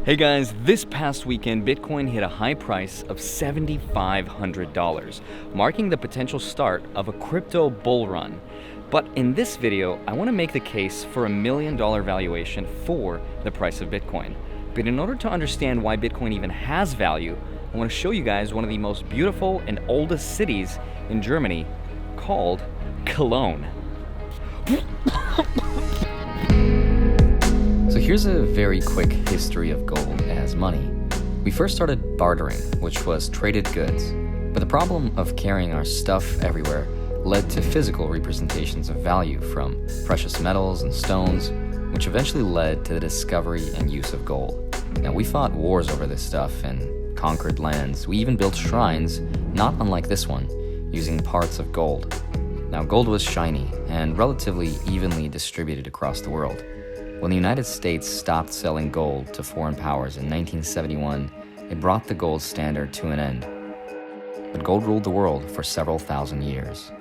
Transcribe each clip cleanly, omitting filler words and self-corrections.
Hey guys, this past weekend, Bitcoin hit a high price of $7,500, marking the potential start of a crypto bull run. But in this video, I want to make the case for $1 million valuation for the price of Bitcoin. But in order to understand why Bitcoin even has value, I want to show you guys one of the most beautiful and oldest cities in Germany called Cologne. So here's a very quick history of gold as money. We first started bartering, which was traded goods. But the problem of carrying our stuff everywhere led to physical representations of value from precious metals and stones, which eventually led to the discovery and use of gold. Now, we fought wars over this stuff and conquered lands. We even built shrines, not unlike this one, using parts of gold. Now, gold was shiny and relatively evenly distributed across the world. When the United States stopped selling gold to foreign powers in 1971, it brought the gold standard to an end. But gold ruled the world for several thousand years.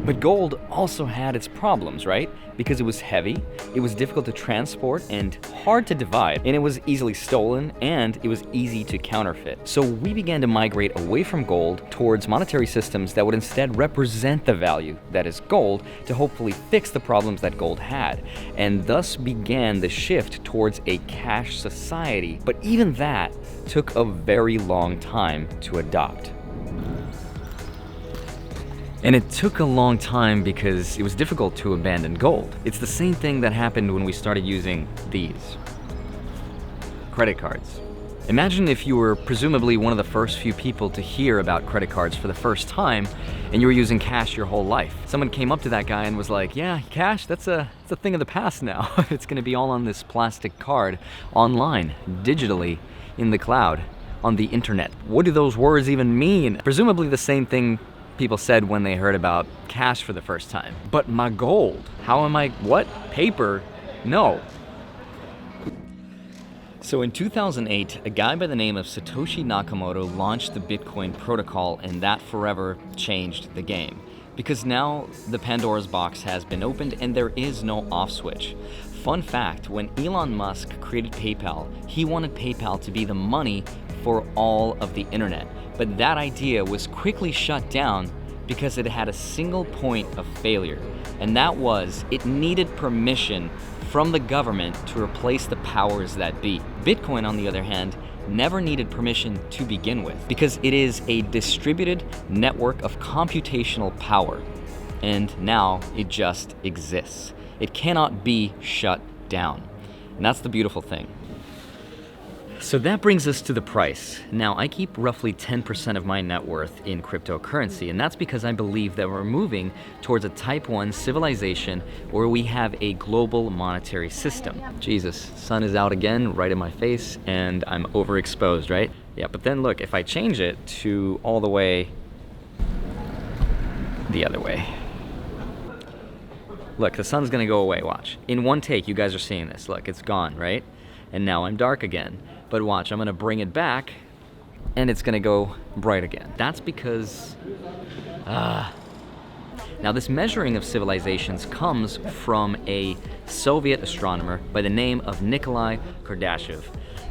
But gold also had its problems, right? Because it was heavy, it was difficult to transport and hard to divide, and it was easily stolen, and it was easy to counterfeit. So we began to migrate away from gold towards monetary systems that would instead represent the value that is gold to hopefully fix the problems that gold had, and thus began the shift towards a cash society. But even that took a very long time to adopt. And it took a long time because it was difficult to abandon gold. It's the same thing that happened when we started using these credit cards. Imagine if you were presumably one of the first few people to hear about credit cards for the first time and you were using cash your whole life. Someone came up to that guy and was like, yeah, cash, that's a thing of the past now. It's gonna be all on this plastic card, online, digitally, in the cloud, on the internet. What do those words even mean? Presumably the same thing people said when they heard about cash for the first time. But my gold, how am I, what? Paper? No. So in 2008, a guy by the name of Satoshi Nakamoto launched the Bitcoin protocol, and that forever changed the game. Because now the Pandora's box has been opened and there is no off switch. Fun fact, when Elon Musk created PayPal, he wanted PayPal to be the money for all of the internet. But that idea was quickly shut down because it had a single point of failure, and that was it needed permission from the government to replace the powers that be. Bitcoin, on the other hand, never needed permission to begin with because it is a distributed network of computational power, and now it just exists. It cannot be shut down, and that's the beautiful thing. So that brings us to the price. Now, I keep roughly 10% of my net worth in cryptocurrency, and that's because I believe that we're moving towards a type 1 civilization where we have a global monetary system. Jesus, sun is out again, right in my face, and I'm overexposed, right? Yeah, but then look, if I change it to all the way the other way. Look, the sun's gonna go away, watch. In one take, you guys are seeing this. Look, it's gone, right? And now I'm dark again. But watch, I'm gonna bring it back and it's gonna go bright again. That's because, now this measuring of civilizations comes from a Soviet astronomer by the name of Nikolai Kardashev,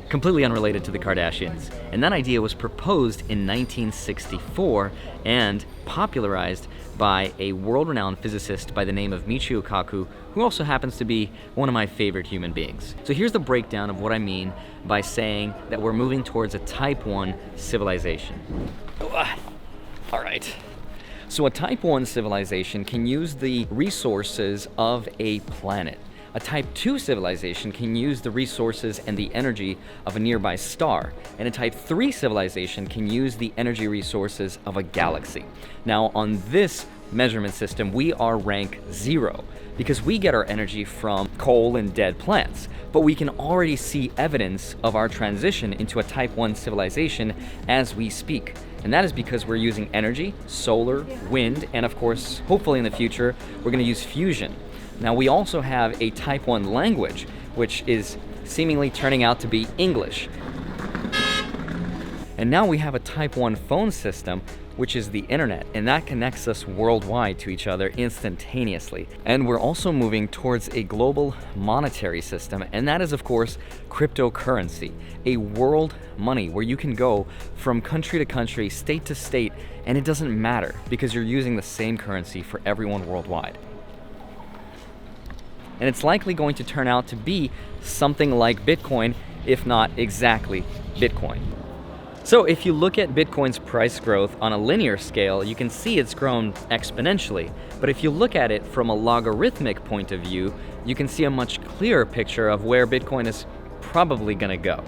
completely unrelated to the Kardashians. And that idea was proposed in 1964 and popularized by a world-renowned physicist by the name of Michio Kaku, who also happens to be one of my favorite human beings. So here's the breakdown of what I mean by saying that we're moving towards a type 1 civilization. All right. So a type 1 civilization can use the resources of a planet. A type 2 civilization can use the resources and the energy of a nearby star, and a type 3 civilization can use the energy resources of a galaxy. Now, on this measurement system, we are rank 0 because we get our energy from coal and dead plants, but we can already see evidence of our transition into a type 1 civilization as we speak. And that is because we're using energy, solar, wind, and of course, hopefully in the future, we're gonna use fusion. Now, we also have a type 1 language, which is seemingly turning out to be English. And now we have a type 1 phone system, which is the internet, and that connects us worldwide to each other instantaneously. And we're also moving towards a global monetary system, and that is, of course, cryptocurrency, a world money where you can go from country to country, state to state, and it doesn't matter because you're using the same currency for everyone worldwide. And it's likely going to turn out to be something like Bitcoin, if not exactly Bitcoin. So if you look at Bitcoin's price growth on a linear scale, you can see it's grown exponentially. But if you look at it from a logarithmic point of view, you can see a much clearer picture of where Bitcoin is probably going to go.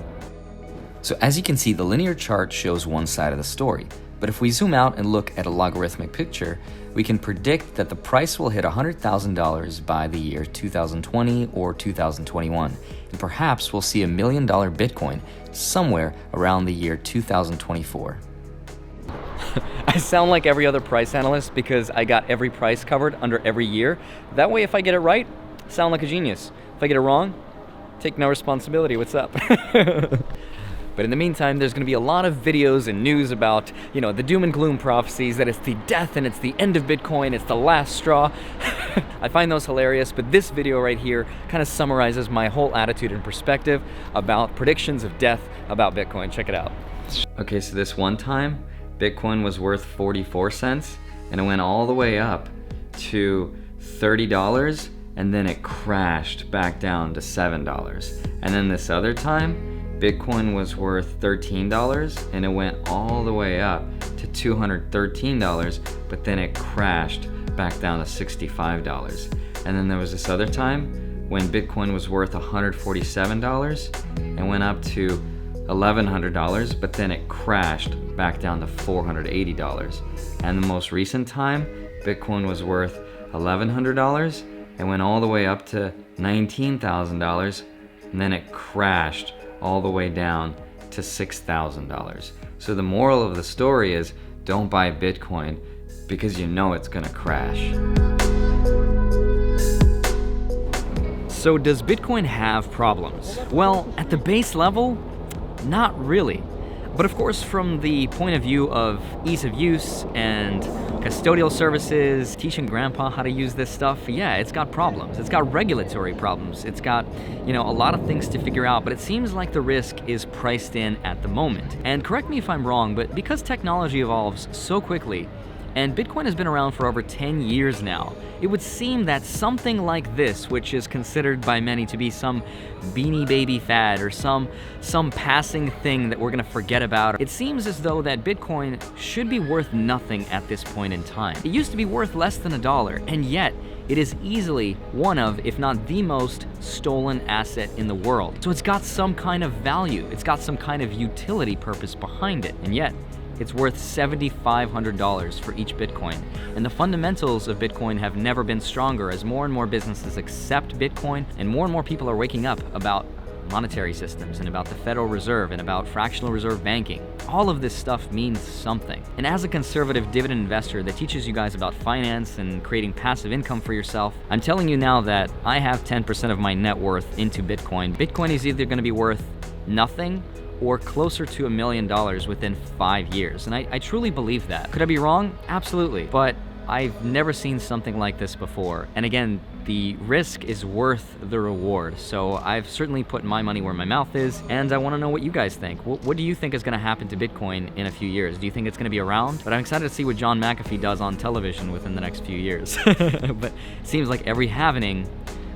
So as you can see, the linear chart shows one side of the story. But if we zoom out and look at a logarithmic picture, we can predict that the price will hit $100,000 by the year 2020 or 2021. And perhaps we'll see $1 million Bitcoin somewhere around the year 2024. I sound like every other price analyst because I got every price covered under every year. That way, if I get it right, I sound like a genius. If I get it wrong, take no responsibility. What's up? But in the meantime, there's going to be a lot of videos and news about, the doom and gloom prophecies, that it's the death and it's the end of Bitcoin, it's the last straw. I find those hilarious, but this video right here kind of summarizes my whole attitude and perspective about predictions of death about Bitcoin. Check it out. Okay, so this one time, Bitcoin was worth 44 cents, and it went all the way up to $30, and then it crashed back down to $7. And then this other time, Bitcoin was worth $13 and it went all the way up to $213, but then it crashed back down to $65. And then there was this other time when Bitcoin was worth $147 and went up to $1,100, but then it crashed back down to $480. And the most recent time, Bitcoin was worth $1,100 and went all the way up to $19,000, and then it crashed all the way down to $6,000. So the moral of the story is, don't buy Bitcoin because you know it's gonna crash. So does Bitcoin have problems? Well, at the base level, not really. But of course, from the point of view of ease of use and custodial services, teaching grandpa how to use this stuff, yeah, it's got problems. It's got regulatory problems. It's got, a lot of things to figure out, but it seems like the risk is priced in at the moment. And correct me if I'm wrong, but because technology evolves so quickly, and Bitcoin has been around for over 10 years now, it would seem that something like this, which is considered by many to be some Beanie Baby fad or some passing thing that we're gonna forget about, it seems as though that Bitcoin should be worth nothing at this point in time. It used to be worth less than $1, and yet it is easily one of, if not the most stolen asset in the world. So it's got some kind of value. It's got some kind of utility purpose behind it, and yet it's worth $7,500 for each Bitcoin. And the fundamentals of Bitcoin have never been stronger as more and more businesses accept Bitcoin and more people are waking up about monetary systems and about the Federal Reserve and about fractional reserve banking. All of this stuff means something. And as a conservative dividend investor that teaches you guys about finance and creating passive income for yourself, I'm telling you now that I have 10% of my net worth into Bitcoin. Bitcoin is either going to be worth nothing or closer to $1 million within 5 years. And I truly believe that. Could I be wrong? Absolutely. But I've never seen something like this before. And again, the risk is worth the reward. So I've certainly put my money where my mouth is, and I want to know what you guys think. What do you think is going to happen to Bitcoin in a few years? Do you think it's going to be around? But I'm excited to see what John McAfee does on television within the next few years. But it seems like every halvening,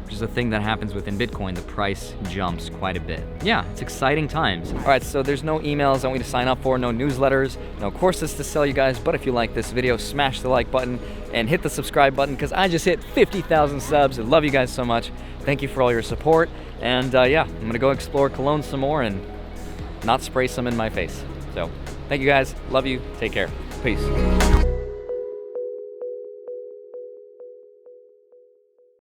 which is a thing that happens within Bitcoin, the price jumps quite a bit. Yeah, it's exciting times. All right, so there's no emails I want you to sign up for, no newsletters, no courses to sell you guys, but if you like this video, smash the like button and hit the subscribe button because I just hit 50,000 subs. I love you guys so much. Thank you for all your support. And yeah, I'm gonna go explore Cologne some more and not spray some in my face. So thank you guys, love you, take care, peace.